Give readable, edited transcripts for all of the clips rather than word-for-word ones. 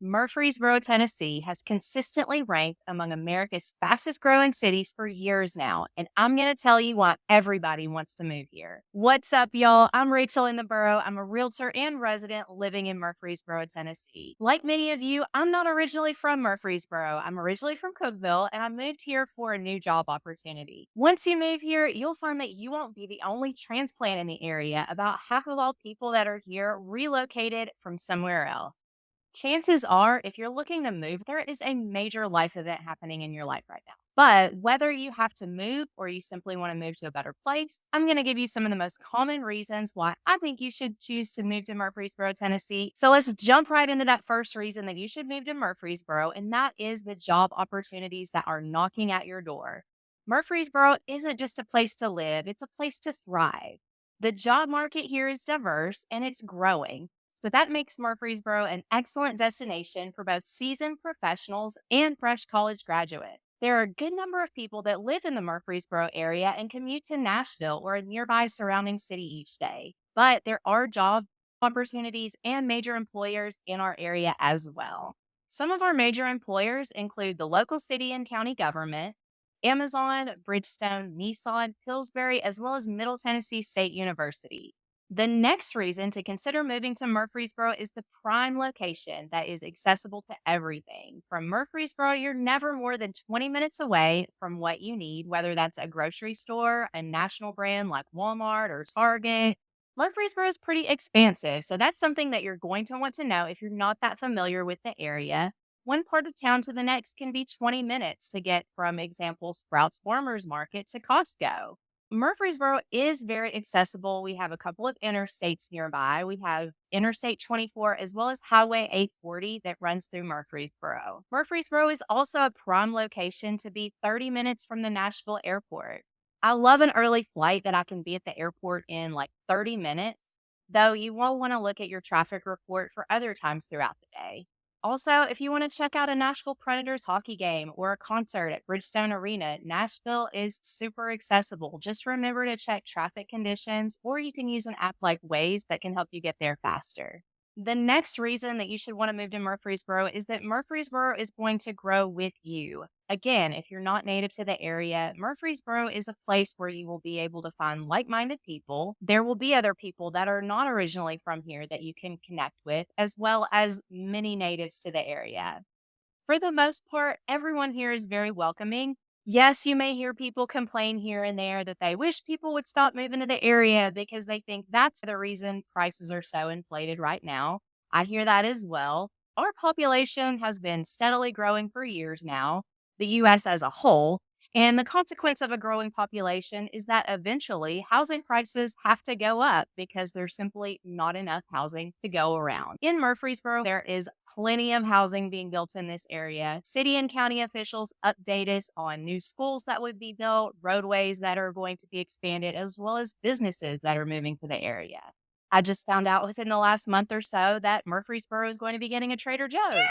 Murfreesboro, Tennessee has consistently ranked among America's fastest growing cities for years now, and I'm going to tell you why everybody wants to move here. What's up, y'all? I'm Rachel in the borough. I'm a realtor and resident living in Murfreesboro, Tennessee. Like many of you, I'm not originally from Murfreesboro. I'm originally from Cookeville, and I moved here for a new job opportunity. Once you move here, you'll find that you won't be the only transplant in the area. About half of all people that are here relocated from somewhere else. Chances are, if you're looking to move, there is a major life event happening in your life right now. But whether you have to move or you simply want to move to a better place, I'm going to give you some of the most common reasons why I think you should choose to move to Murfreesboro, Tennessee. So let's jump right into that first reason that you should move to Murfreesboro, and that is the job opportunities that are knocking at your door. Murfreesboro isn't just a place to live, it's a place to thrive. The job market here is diverse and it's growing. So that makes Murfreesboro an excellent destination for both seasoned professionals and fresh college graduates. There are a good number of people that live in the Murfreesboro area and commute to Nashville or a nearby surrounding city each day. But there are job opportunities and major employers in our area as well. Some of our major employers include the local city and county government, Amazon, Bridgestone, Nissan, Pillsbury, as well as Middle Tennessee State University. The next reason to consider moving to Murfreesboro is the prime location that is accessible to everything. From Murfreesboro, you're never more than 20 minutes away from what you need, whether that's a grocery store, a national brand like Walmart or Target. Murfreesboro is pretty expansive, so that's something that you're going to want to know if you're not that familiar with the area. One part of town to the next can be 20 minutes to get from, example, Sprouts Farmers Market to Costco. Murfreesboro is very accessible. We have a couple of interstates nearby. We have Interstate 24 as well as Highway 840 that runs through Murfreesboro. Murfreesboro is also a prime location to be 30 minutes from the Nashville airport. I love an early flight that I can be at the airport in like 30 minutes, though you will want to look at your traffic report for other times throughout the day. Also, if you want to check out a Nashville Predators hockey game or a concert at Bridgestone Arena, Nashville is super accessible. Just remember to check traffic conditions, or you can use an app like Waze that can help you get there faster. The next reason that you should want to move to Murfreesboro is that Murfreesboro is going to grow with you. Again, if you're not native to the area, Murfreesboro is a place where you will be able to find like minded people. There will be other people that are not originally from here that you can connect with, as well as many natives to the area. For the most part, everyone here is very welcoming. Yes, you may hear people complain here and there that they wish people would stop moving to the area because they think that's the reason prices are so inflated right now. I hear that as well. Our population has been steadily growing for years now, the U.S. as a whole, and the consequence of a growing population is that eventually housing prices have to go up because there's simply not enough housing to go around. In Murfreesboro, there is plenty of housing being built in this area. City and county officials update us on new schools that would be built, roadways that are going to be expanded, as well as businesses that are moving to the area. I just found out within the last month or so that Murfreesboro is going to be getting a Trader Joe's.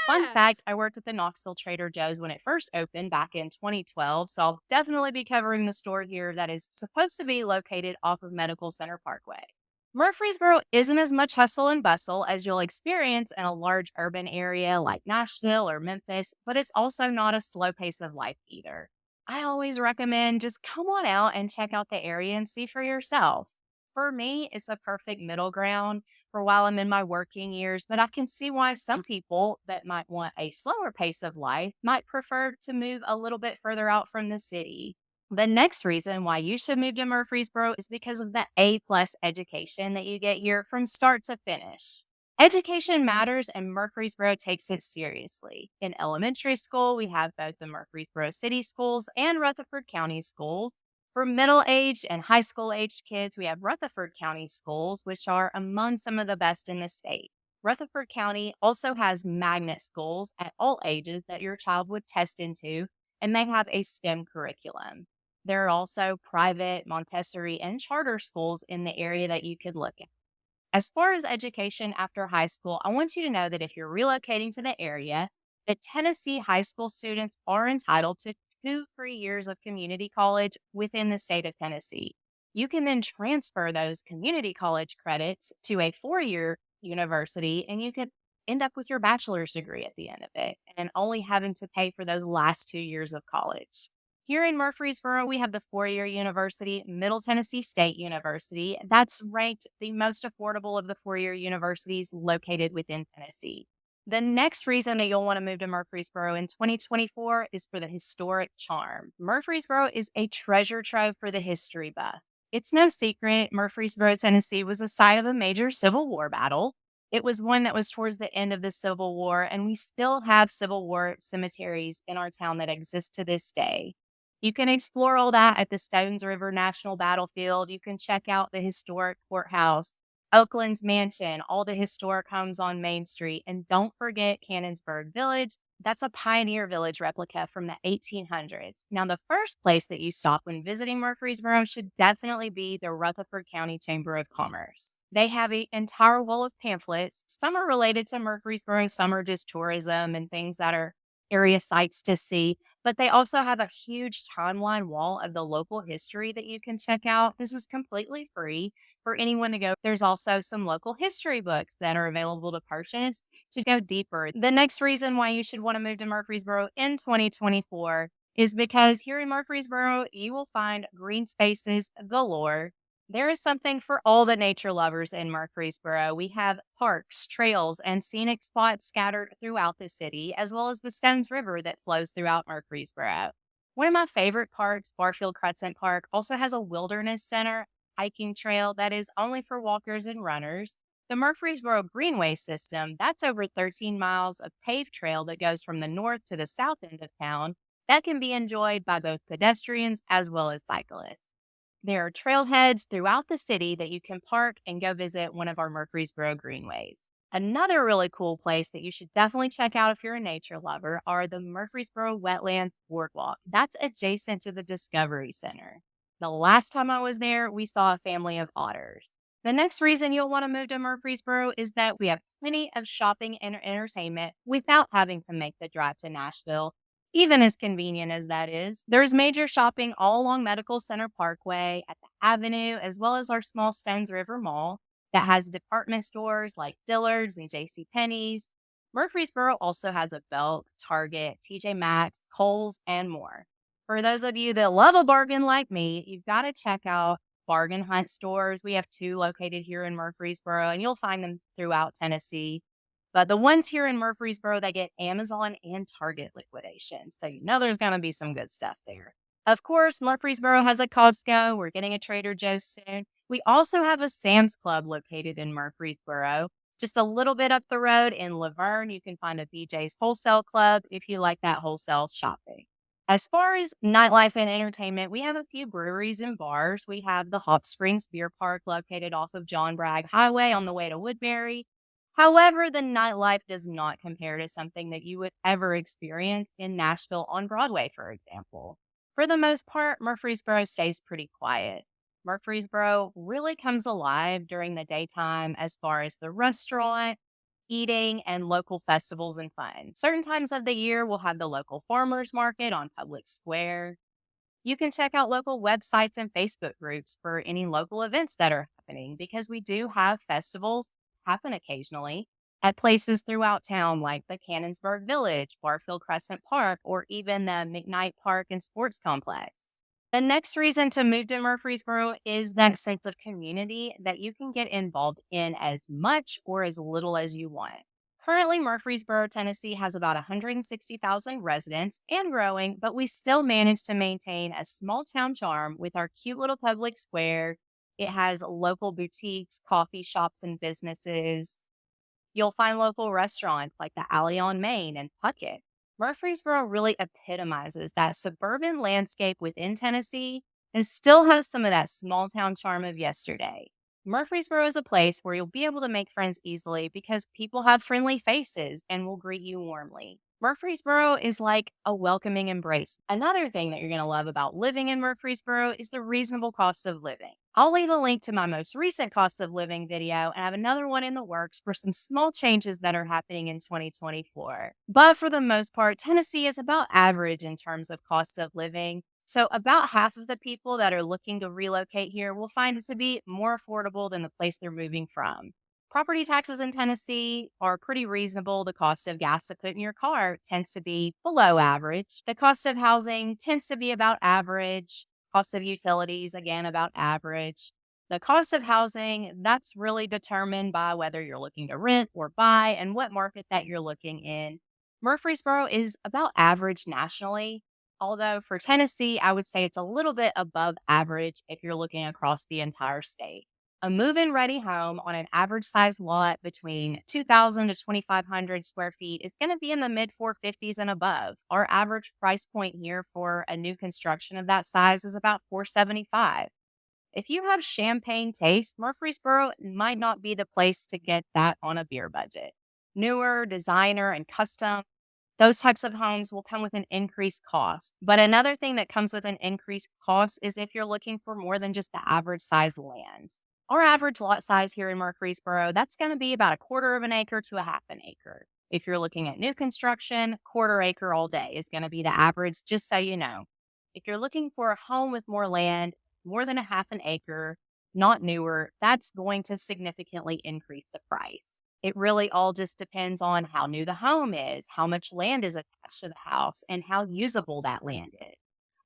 Fun fact, I worked at the Knoxville Trader Joe's when it first opened back in 2012, so I'll definitely be covering the store here that is supposed to be located off of Medical Center Parkway. Murfreesboro isn't as much hustle and bustle as you'll experience in a large urban area like Nashville or Memphis, but it's also not a slow pace of life either. I always recommend just come on out and check out the area and see for yourself. For me, it's a perfect middle ground for while I'm in my working years, but I can see why some people that might want a slower pace of life might prefer to move a little bit further out from the city. The next reason why you should move to Murfreesboro is because of the A-plus education that you get here from start to finish. Education matters and Murfreesboro takes it seriously. In elementary school, we have both the Murfreesboro City Schools and Rutherford County Schools. For middle-aged and high school-aged kids, we have Rutherford County Schools, which are among some of the best in the state. Rutherford County also has magnet schools at all ages that your child would test into, and they have a STEM curriculum. There are also private, Montessori, and charter schools in the area that you could look at. As far as education after high school, I want you to know that if you're relocating to the area, the Tennessee high school students are entitled to 2 free years of community college within the state of Tennessee. You can then transfer those community college credits to a 4-year university and you could end up with your bachelor's degree at the end of it and only having to pay for those last 2 years of college. Here in Murfreesboro, we have the four-year university, Middle Tennessee State University. That's ranked the most affordable of the four-year universities located within Tennessee. The next reason that you'll want to move to Murfreesboro in 2024 is for the historic charm. Murfreesboro is a treasure trove for the history buff. It's no secret, Murfreesboro, Tennessee was the site of a major Civil War battle. It was one that was towards the end of the Civil War, and we still have Civil War cemeteries in our town that exist to this day. You can explore all that at the Stones River National Battlefield. You can check out the historic courthouse, Oakland's mansion, all the historic homes on Main Street, and don't forget Cannonsburg Village. That's a pioneer village replica from the 1800s. Now, the first place that you stop when visiting Murfreesboro should definitely be the Rutherford County Chamber of Commerce. They have an entire wall of pamphlets. Some are related to Murfreesboro, some are just tourism and things that are area sites to see, but they also have a huge timeline wall of the local history that you can check out. This is completely free for anyone to go. There's also some local history books that are available to purchase to go deeper. The next reason why you should want to move to Murfreesboro in 2024 is because here in Murfreesboro, you will find green spaces galore. There is something for all the nature lovers in Murfreesboro. We have parks, trails, and scenic spots scattered throughout the city, as well as the Stones River that flows throughout Murfreesboro. One of my favorite parks, Barfield Crescent Park, also has a wilderness center hiking trail that is only for walkers and runners. The Murfreesboro Greenway system, that's over 13 miles of paved trail that goes from the north to the south end of town that can be enjoyed by both pedestrians as well as cyclists. There are trailheads throughout the city that you can park and go visit one of our Murfreesboro greenways. Another really cool place that you should definitely check out if you're a nature lover are the Murfreesboro Wetlands Boardwalk. That's adjacent to the Discovery Center. The last time I was there, we saw a family of otters. The next reason you'll want to move to Murfreesboro is that we have plenty of shopping and entertainment without having to make the drive to Nashville. Even as convenient as that is, there's major shopping all along Medical Center Parkway, at the Avenue, as well as our small Stones River Mall that has department stores like Dillard's and JCPenney's. Murfreesboro also has a Belk, Target, TJ Maxx, Kohl's, and more. For those of you that love a bargain like me, you've got to check out Bargain Hunt stores. We have two located here in Murfreesboro, and you'll find them throughout Tennessee. But the ones here in Murfreesboro, they get Amazon and Target liquidation. So you know there's going to be some good stuff there. Of course, Murfreesboro has a Costco. We're getting a Trader Joe's soon. We also have a Sam's Club located in Murfreesboro. Just a little bit up the road in Laverne, you can find a BJ's Wholesale Club if you like that wholesale shopping. As far as nightlife and entertainment, we have a few breweries and bars. We have the Hot Springs Beer Park located off of John Bragg Highway on the way to Woodbury. However, the nightlife does not compare to something that you would ever experience in Nashville on Broadway, for example. For the most part, Murfreesboro stays pretty quiet. Murfreesboro really comes alive during the daytime as far as the restaurant, eating, and local festivals and fun. Certain times of the year, we'll have the local farmers market on Public Square. You can check out local websites and Facebook groups for any local events that are happening because we do have festivals happen occasionally at places throughout town like the Cannonsburg Village, Barfield Crescent Park, or even the McKnight Park and Sports Complex. The next reason to move to Murfreesboro is that sense of community that you can get involved in as much or as little as you want. Currently, Murfreesboro, Tennessee has about 160,000 residents and growing, but we still manage to maintain a small town charm with our cute little public square. It has local boutiques, coffee shops, and businesses. You'll find local restaurants like the Alley on Main and Puckett. Murfreesboro really epitomizes that suburban landscape within Tennessee and still has some of that small town charm of yesterday. Murfreesboro is a place where you'll be able to make friends easily because people have friendly faces and will greet you warmly. Murfreesboro is like a welcoming embrace. Another thing that you're going to love about living in Murfreesboro is the reasonable cost of living. I'll leave a link to my most recent cost of living video, and I have another one in the works for some small changes that are happening in 2024. But for the most part, Tennessee is about average in terms of cost of living. So about half of the people that are looking to relocate here will find it to be more affordable than the place they're moving from. Property taxes in Tennessee are pretty reasonable. The cost of gas to put in your car tends to be below average. The cost of housing tends to be about average. Cost of utilities, again, about average. The cost of housing, that's really determined by whether you're looking to rent or buy and what market that you're looking in. Murfreesboro is about average nationally, although for Tennessee, I would say it's a little bit above average if you're looking across the entire state. A move-in ready home on an average size lot between 2,000 to 2,500 square feet is going to be in the mid 450s and above. Our average price point here for a new construction of that size is about 475. If you have champagne taste, Murfreesboro might not be the place to get that on a beer budget. Newer, designer, and custom, those types of homes will come with an increased cost. But another thing that comes with an increased cost is if you're looking for more than just the average size land. Our average lot size here in Murfreesboro, that's going to be about a quarter of an acre to a half an acre. If you're looking at new construction, quarter acre all day is going to be the average, just so you know. If you're looking for a home with more land, more than a half an acre, not newer, that's going to significantly increase the price. It really all just depends on how new the home is, how much land is attached to the house, and how usable that land is.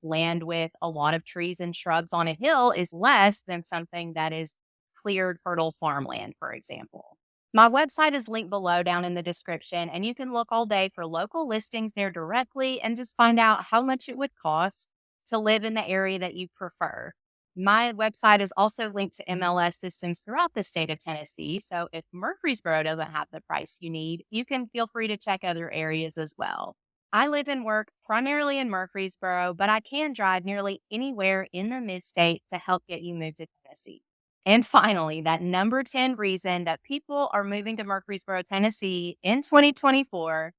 Land with a lot of trees and shrubs on a hill is less than something that is cleared, fertile farmland, for example. My website is linked below down in the description, and you can look all day for local listings there directly and just find out how much it would cost to live in the area that you prefer. My website is also linked to MLS systems throughout the state of Tennessee. So if Murfreesboro doesn't have the price you need, you can feel free to check other areas as well. I live and work primarily in Murfreesboro, but I can drive nearly anywhere in the mid-state to help get you moved to Tennessee. And finally, that number 10 reason that people are moving to Murfreesboro, Tennessee in 2024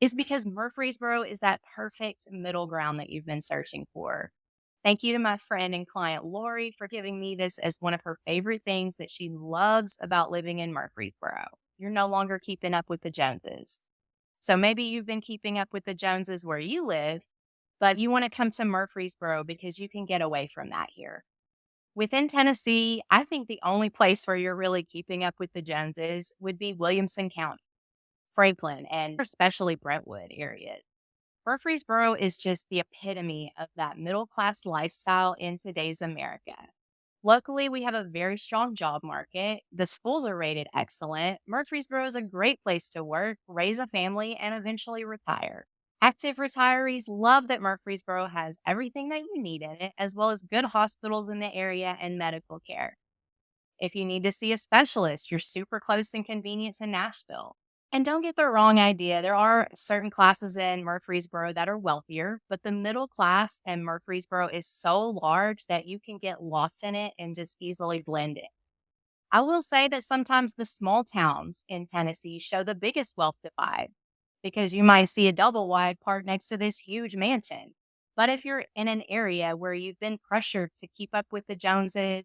is because Murfreesboro is that perfect middle ground that you've been searching for. Thank you to my friend and client Lori for giving me this as one of her favorite things that she loves about living in Murfreesboro. You're no longer keeping up with the Joneses. So maybe you've been keeping up with the Joneses where you live, but you want to come to Murfreesboro because you can get away from that here. Within Tennessee, I think the only place where you're really keeping up with the Joneses would be Williamson County, Franklin, and especially Brentwood areas. Murfreesboro is just the epitome of that middle class lifestyle in today's America. Locally, we have a very strong job market. The schools are rated excellent. Murfreesboro is a great place to work, raise a family, and eventually retire. Active retirees love that Murfreesboro has everything that you need in it, as well as good hospitals in the area and medical care. If you need to see a specialist, you're super close and convenient to Nashville. And don't get the wrong idea. There are certain classes in Murfreesboro that are wealthier, but the middle class in Murfreesboro is so large that you can get lost in it and just easily blend in. I will say that sometimes the small towns in Tennessee show the biggest wealth divide because you might see a double wide parked next to this huge mansion. But if you're in an area where you've been pressured to keep up with the Joneses,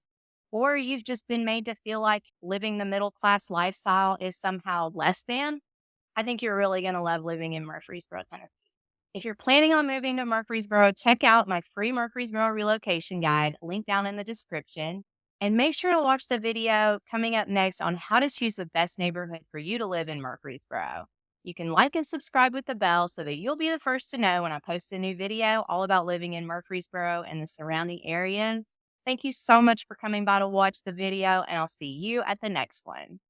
or you've just been made to feel like living the middle class lifestyle is somehow less than, I think you're really going to love living in Murfreesboro, Tennessee. If you're planning on moving to Murfreesboro, check out my free Murfreesboro relocation guide, linked down in the description. And make sure to watch the video coming up next on how to choose the best neighborhood for you to live in Murfreesboro. You can like and subscribe with the bell so that you'll be the first to know when I post a new video all about living in Murfreesboro and the surrounding areas. Thank you so much for coming by to watch the video, and I'll see you at the next one.